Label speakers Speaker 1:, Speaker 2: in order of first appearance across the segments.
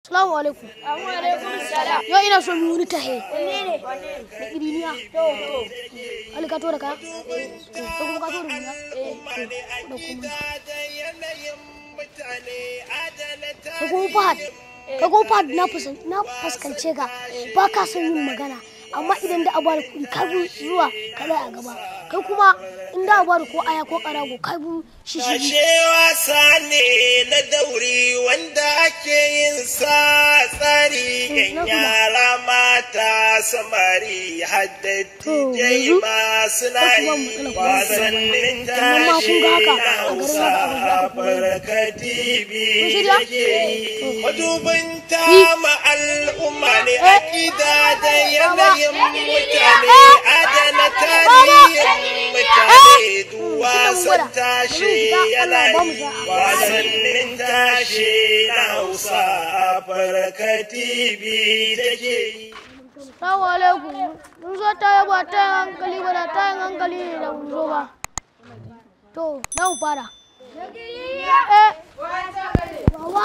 Speaker 1: Assalamu alaikum.
Speaker 2: Wa alaikum salam.
Speaker 1: Yau ina so mu wani tahe.
Speaker 2: Wanne ne?
Speaker 1: Da Iyalina. To. Ali ka to da ka? Ko kuma ka to da mu ya? Da kuma. Ka kuma Fahad na fuskance ka ba ka son yin magana amma idan da abar kuɗi ka bi zuwa kada a gaba kai kuma in da abar ko aya ko karago ka bi shi
Speaker 3: Tashe wasa ne na dauri wanda ake yin sa tsari yan yara mata samari haddatu jai masu nayi wasannin tashe na Hausa Afirka TV yake yi madubin ta ma al'umma ne akida da yanayin mutane adana tarihin mutane wasan tashe yana yi wasannin tashe na Hausa Afirka TV take yi.
Speaker 1: Assalamu alaikum. Mun zo ta ba ta hankali ba da ta hankali ne da mun zo ba. To, nan fara. Baba.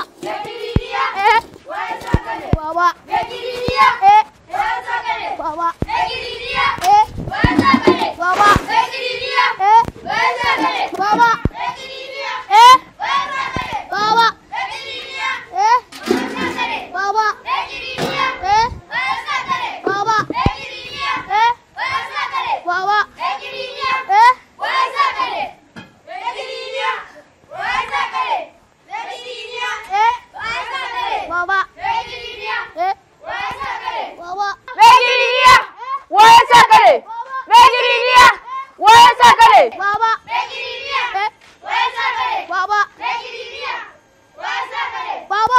Speaker 1: Baba. Baba. Baba. Baba. Baba. Baba.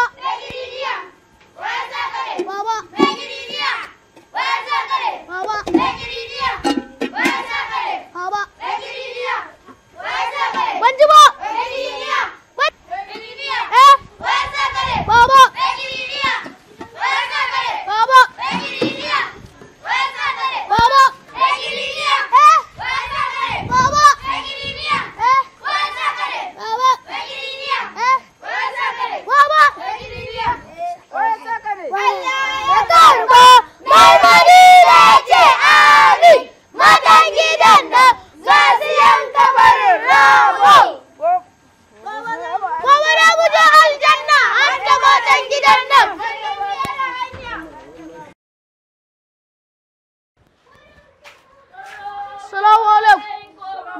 Speaker 1: Assalamu alaikum.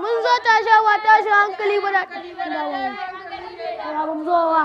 Speaker 1: Mun zo tashe wa tashi hankali ba da ba mun zo wa.